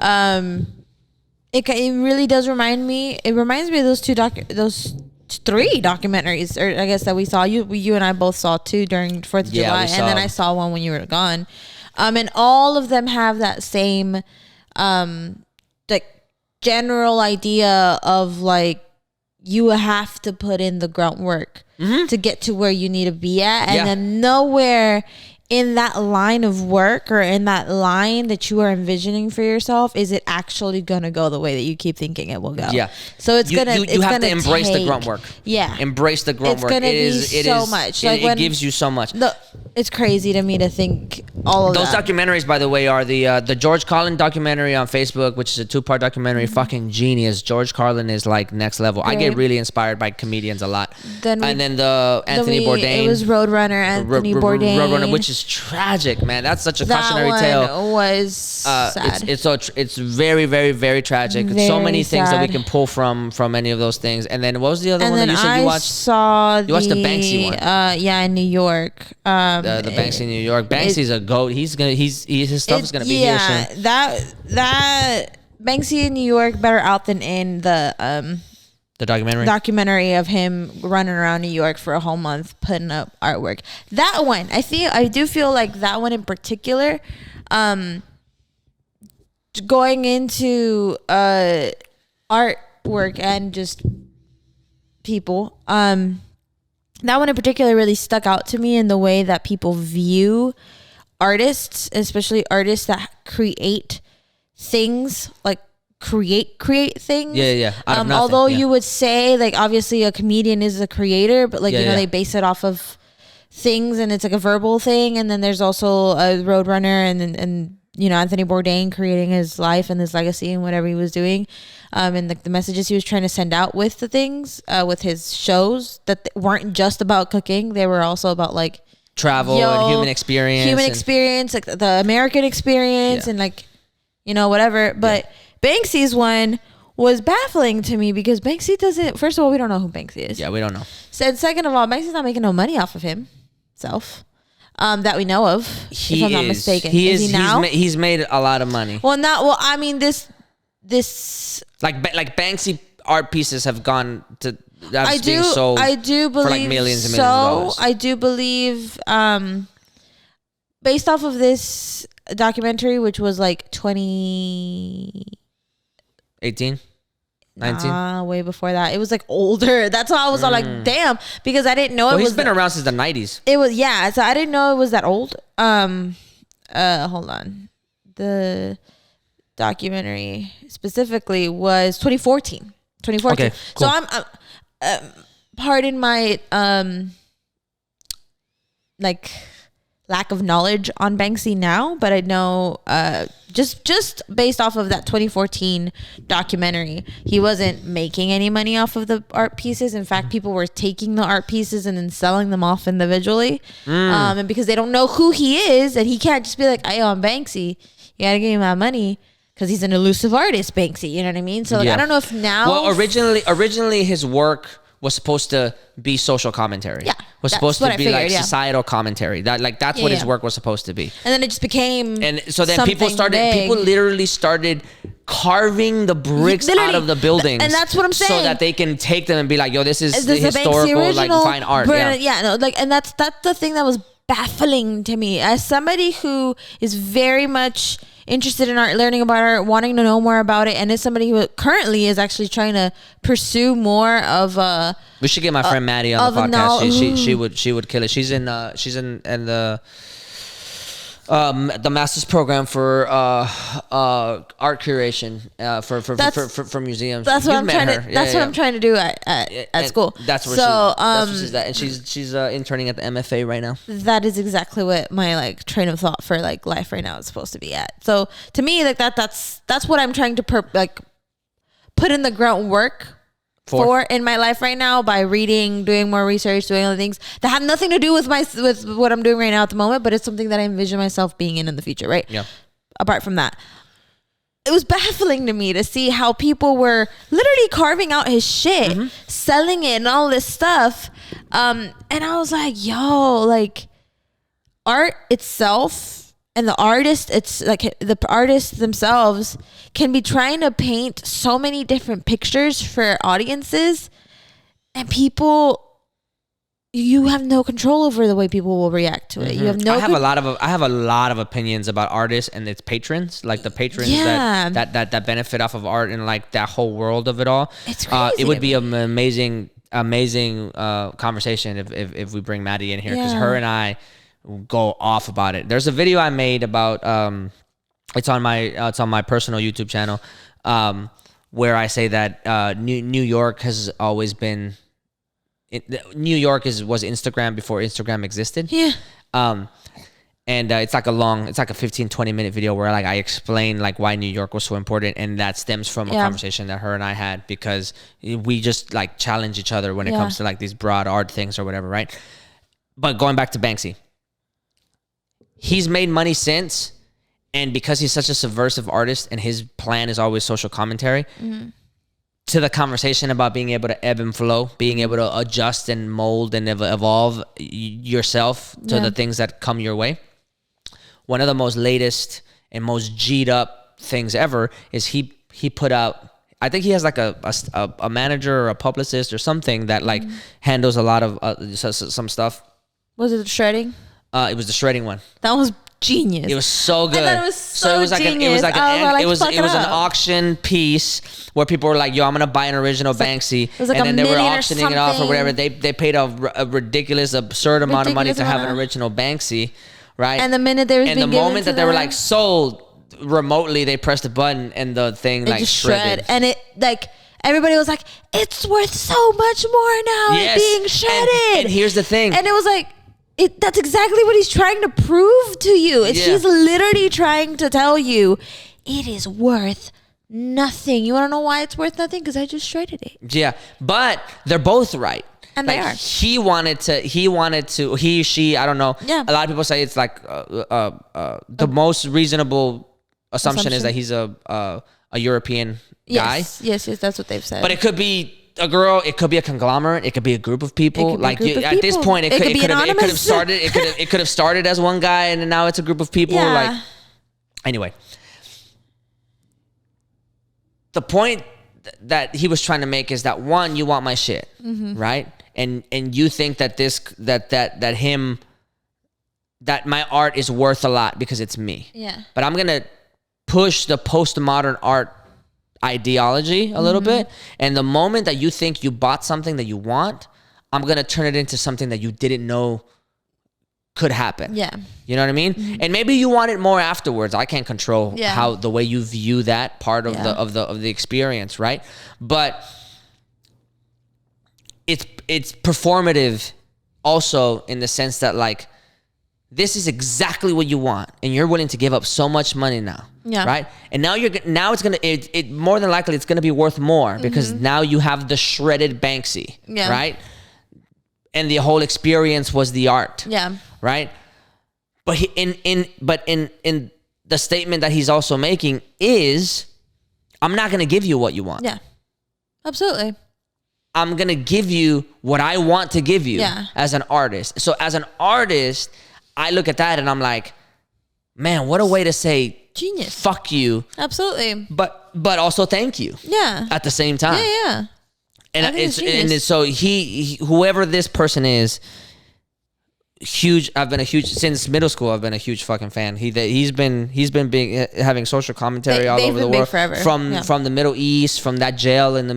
It really does remind me. It reminds me of those three documentaries, or I guess that we saw. You and I both saw two during 4th of July, and then I saw one when you were gone. And all of them have that same, like general idea of like you have to put in the groundwork to get to where you need to be at, and then nowhere in that line of work or in that line that you are envisioning for yourself is it actually going to go the way that you keep thinking it will go. Yeah. So it's going to you have to embrace the grunt work. Yeah. Embrace the grunt work. It's going to be so much. It gives you so much. It's crazy to me to think all of those documentaries, by the way, are the George Carlin documentary on Facebook, which is a 2-part documentary. Fucking genius. George Carlin is like next level. I get really inspired by comedians a lot. And then the Anthony Bourdain. It was Roadrunner, Anthony Bourdain. Roadrunner, which is tragic, man. That's such a cautionary tale. That was sad. It's very, very, very tragic. Very so many things that we can pull from any of those things. And then what was the other one that you said you watched? You watched the Banksy one. In New York. The Banksy in New York. Banksy's a goat. His stuff is gonna be here soon. That Banksy in New York, better out than in the documentary of him running around New York for a whole month putting up artwork. That one, I do feel like that one in particular, going into artwork and just people, that one in particular really stuck out to me in the way that people view artists, especially artists that create things like create things. Although you would say like obviously a comedian is a creator, but like they base it off of things and it's like a verbal thing. And then there's also a Roadrunner and Anthony Bourdain creating his life and his legacy and whatever he was doing, and like the messages he was trying to send out with the things, with his shows that weren't just about cooking. They were also about like travel and human experience, like the American experience and like whatever. But Banksy's one was baffling to me because Banksy doesn't. First of all, we don't know who Banksy is. Yeah, we don't know. And second of all, Banksy's not making no money off of himself. That we know of, if I'm not mistaken. Is he now? He's made a lot of money. I mean, this like Banksy art pieces have gone to. I do believe for like millions and millions of dollars. I do believe, based off of this documentary, which was like 2018. 19? Way before that. It was like older. That's why I was all like, damn, because I didn't know it was. He's been around since the 90s. It was, so I didn't know it was that old. Hold on. The documentary specifically was 2014. Okay, cool. So I'm pardon my like lack of knowledge on Banksy now, but I know just based off of that 2014 documentary, he wasn't making any money off of the art pieces. In fact, people were taking the art pieces and then selling them off individually, and because they don't know who he is, and he can't just be like, "Hey, I'm Banksy. You gotta give me my money." Because he's an elusive artist, Banksy. You know what I mean? So like, I don't know if now. Well, originally his work was supposed to be social commentary. Yeah, was supposed to be like societal commentary. That's what his work was supposed to be. And then it just became. And so then people literally started carving the bricks out of the buildings, and that's what I'm saying, so that they can take them and be like, "Yo, this is the historical like fine art." And that's the thing that was baffling to me as somebody who is very much interested in art, learning about art, wanting to know more about it, and is somebody who currently is actually trying to pursue more of we should get my friend Maddie on the podcast. She would kill it. She's in the master's program for art curation for museums. That's what I'm trying to. That's what I'm trying to do at school. That's where she's at, and she's interning at the MFA right now. That is exactly what my like train of thought for like life right now is supposed to be at. So to me, like that's what I'm trying to put in the groundwork for in my life right now by reading, doing more research, doing other things that have nothing to do with what I'm doing right now at the moment, but it's something that I envision myself being in the future, right? Yeah. Apart from that, it was baffling to me to see how people were literally carving out his shit, selling it and all this stuff. And I was like, yo, like art itself And the artist, it's like the artists themselves can be trying to paint so many different pictures for audiences, and people, you have no control over the way people will react to it. You have no. I have a lot of opinions about artists and its patrons, like the patrons that benefit off of art and like that whole world of it all. It's crazy. It would be an amazing conversation if we bring Maddie in here, because her and I go off about it. There's a video I made about it's on my personal YouTube channel, where I say that New York has always been. New York was Instagram before Instagram existed. Yeah. And it's like a 15-20 minute video where like I explain like why New York was so important, and that stems from a conversation that her and I had, because we just like challenge each other when it comes to like these broad art things or whatever, right? But going back to Banksy, he's made money since, and because he's such a subversive artist and his plan is always social commentary, to the conversation about being able to ebb and flow, being able to adjust and mold and evolve yourself to the things that come your way. One of the most latest and most G'd up things ever is he put out, I think he has like a manager or a publicist or something that like handles a lot of some stuff. Was it the shredding? It was the shredding one. That was genius. It was so good. I thought it was so it was like genius. It was an auction piece where people were like, "Yo, I'm gonna buy an original Banksy," like and then they were $1 million auctioning it off or whatever. They paid a ridiculous, absurd amount of money to have an original Banksy, right? And the minute they was and the moment that they were like sold remotely, they pressed a button and the thing like just shredded. And it like everybody was like, "It's worth so much more now. Yes. It's being shredded." And here's the thing. And it was like, that's exactly what he's trying to prove to you. He's literally trying to tell you it is worth nothing. You want to know why it's worth nothing? Because I just shredded it. Yeah, but they're both right. And like, they are. She, I don't know. Yeah. A lot of people say it's like the most reasonable assumption is that he's a European guy. Yes, that's what they've said. But it could be a girl, it could be a conglomerate, it could be a group of people. Like at this point, it could have started as one guy, and now it's a group of people. Yeah. Like, anyway, the point that he was trying to make is that, one, you want my shit, right? And you think that that my art is worth a lot because it's me. Yeah. But I'm gonna push the postmodern art ideology a little bit, and the moment that you think you bought something that you want, I'm gonna turn it into something that you didn't know could happen. Yeah. You know what I mean? And maybe you want it more afterwards. I can't control how the way you view that part of the experience, right? But it's performative also, in the sense that like, this is exactly what you want, and you're willing to give up so much money now. Yeah. Right. And now it's gonna more than likely it's gonna be worth more, because now you have the shredded Banksy. Yeah. Right. And the whole experience was the art. Yeah. Right. But in the statement that he's also making is, I'm not gonna give you what you want. Yeah. Absolutely. I'm gonna give you what I want to give you as an artist. So as an artist, I look at that and I'm like, man, what a way to say genius. Fuck you. Absolutely. But also thank you. Yeah. At the same time. Yeah. And so he whoever this person is, huge. Since middle school. I've been a huge fucking fan. He's been having social commentary all over the world forever. From the Middle East, from that jail in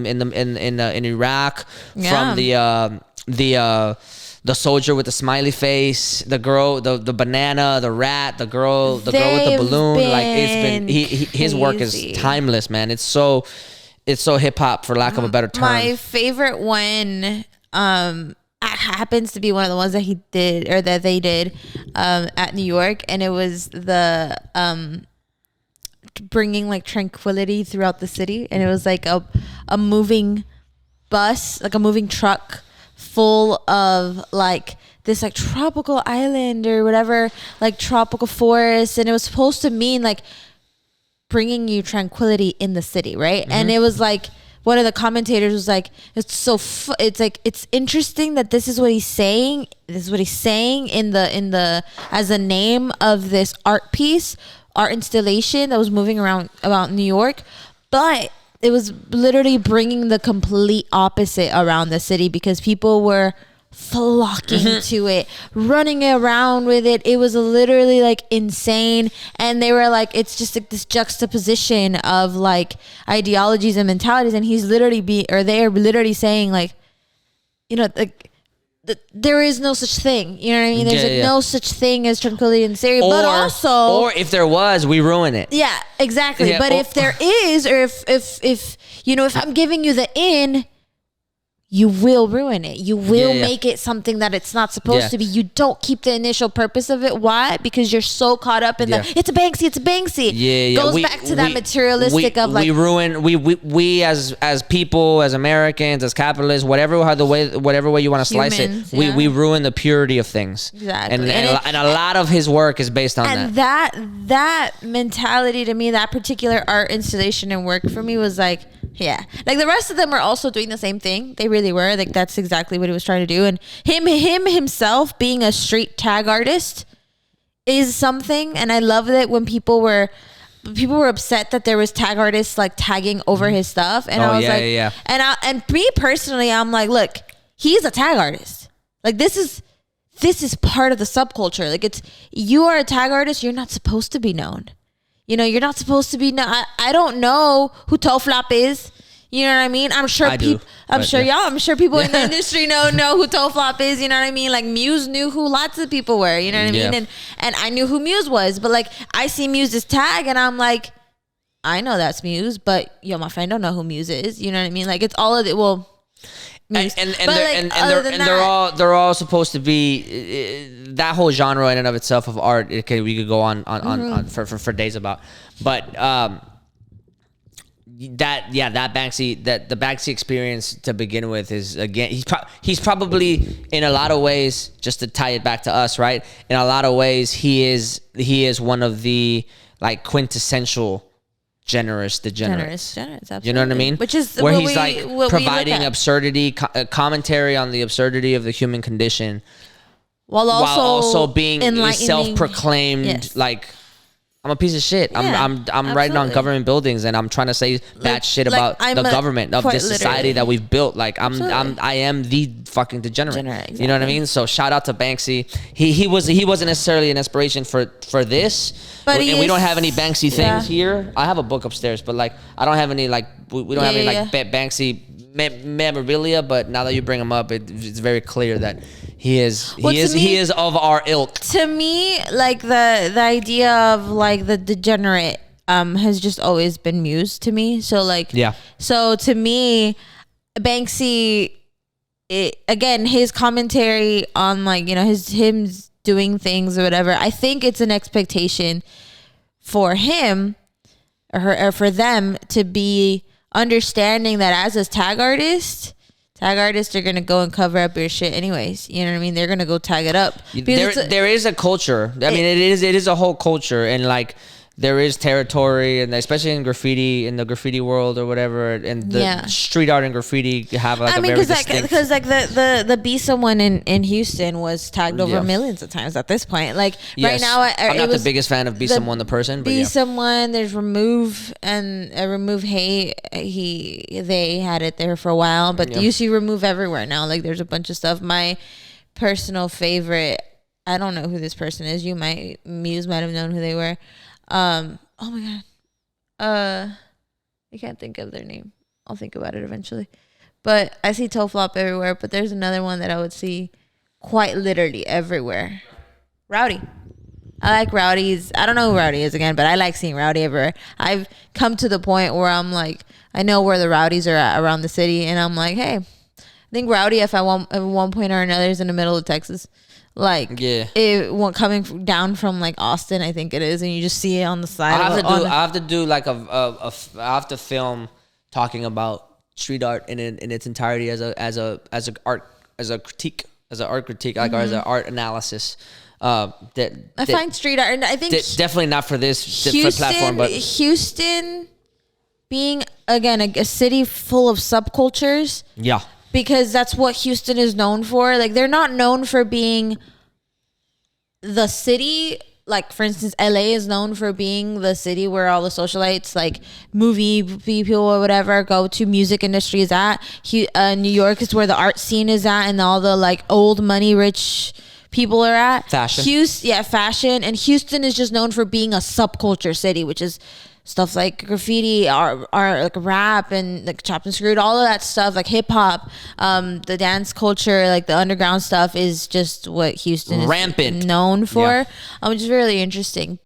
Iraq, from the soldier with the smiley face, the girl, the banana, the rat, the girl with the balloon. Like, it's been his work is timeless, man. It's so hip hop, for lack of a better term. My favorite one happens to be one of the ones that he did, or that they did at New York, and it was the bringing like tranquility throughout the city, and it was like a moving bus, like a moving truck full of like this like tropical island or whatever, like tropical forest, and it was supposed to mean like bringing you tranquility in the city, right? And it was like one of the commentators was like, it's like, it's interesting that this is what he's saying. This is what he's saying in the as a name of this art installation that was moving around about New York, but it was literally bringing the complete opposite around the city because people were flocking to it, running around with it. It was literally like insane. And they were like, it's just like this juxtaposition of like ideologies and mentalities. And they're literally saying like, you know, like, there is no such thing. You know what I mean? There's no such thing as tranquility in Syria. But also, or if there was, we ruin it. Yeah, exactly. Yeah, but if there is, or if you know, if I'm giving you the in, you will ruin it. You will make it something that it's not supposed to be. You don't keep the initial purpose of it. Why? Because you're so caught up in it's a Banksy. Yeah. Goes back to that materialistic of like, we ruin we as people, as Americans, as capitalists, whatever way you want to slice it, we ruin the purity of things. Exactly. And a lot of his work is based on that. And that mentality to me, that particular art installation and work for me was like, yeah, like the rest of them were also doing the same thing. They really were. Like that's exactly what he was trying to do. And him himself being a street tag artist is something. And I love that when people were upset that there was tag artists like tagging over his stuff. And I was like, and me personally, I'm like, look, he's a tag artist. Like this is part of the subculture. Like you are a tag artist. You're not supposed to be known. You know, you're not supposed to be. I don't know who Toflop is. You know what I mean? I'm sure people. I'm sure people in the industry know who Toflop is. You know what I mean? Like Muse knew who lots of people were. You know what I mean? And I knew who Muse was. But like I see Muse's tag, and I'm like, I know that's Muse, but my friend don't know who Muse is. You know what I mean? Like it's all of it. Well. They're all supposed to be that whole genre in and of itself of art. We could go on for days about, but that Banksy, the Banksy experience to begin with is, again, he's probably in a lot of ways, just to tie it back to us, right? In a lot of ways, he is one of the like quintessential degenerates, absolutely. You know what I mean? Which is where he's like providing absurdity, commentary on the absurdity of the human condition, while also being self-proclaimed like, I'm a piece of shit. Yeah, I'm writing on government buildings and I'm trying to say bad shit about the government of this society that we've built. Like I am the fucking degenerate. Exactly. You know what I mean? So shout out to Banksy. He wasn't necessarily an inspiration for this, but we don't have any Banksy things here. I have a book upstairs, but like I don't have any like we don't have any like Banksy memorabilia. But now that you bring him up, it's very clear that he is of our ilk. To me, like the idea of like the degenerate has just always been Muse to me. So like so to me, Banksy, again, his commentary on like, you know, him doing things or whatever, I think it's an expectation for him or for them to be understanding that as a tag artists are gonna go and cover up your shit anyways. You know what I mean? They're gonna go tag it up. There is a culture. I mean, it is a whole culture, and like there is territory, and especially in the graffiti world or whatever, and the street art and graffiti have like because the Be Someone in Houston was tagged over millions of times at this point. Like right now, I'm not the biggest fan of Be Someone the person, but Be Someone. There's Remove and Remove Hate. They had it there for a while, but you see Remove everywhere now. Like there's a bunch of stuff. My personal favorite, I don't know who this person is. Muse might have known who they were. Oh my god, I can't think of their name. I'll think about it eventually. But I see Toflop everywhere. But there's another one that I would see quite literally everywhere. Rowdy. I like Rowdy's. I don't know who Rowdy is again, but I like seeing Rowdy everywhere. I've come to the point where I'm like, I know where the Rowdies are at around the city, and I'm like, hey, I think Rowdy, at one point or another, is in the middle of Texas. Like it won't coming down from like Austin, I think it is, and you just see it on the side. I have to do like I have to film talking about street art in its entirety as a art critique, like or as an art analysis. I find street art, and I think definitely not for this platform, but Houston being, again, a city full of subcultures. Yeah. Because that's what Houston is known for. Like, they're not known for being the city. Like, for instance, LA is known for being the city where all the socialites, like movie people or whatever, go to. Music industry is at. New York is where the art scene is at, and all the like old money rich people are at. Fashion. Fashion. And Houston is just known for being a subculture city, which is stuff like graffiti, art, like rap, and like chopped and screwed, all of that stuff, like hip hop, the dance culture, like the underground stuff is just what Houston is rampant known for, which is really interesting.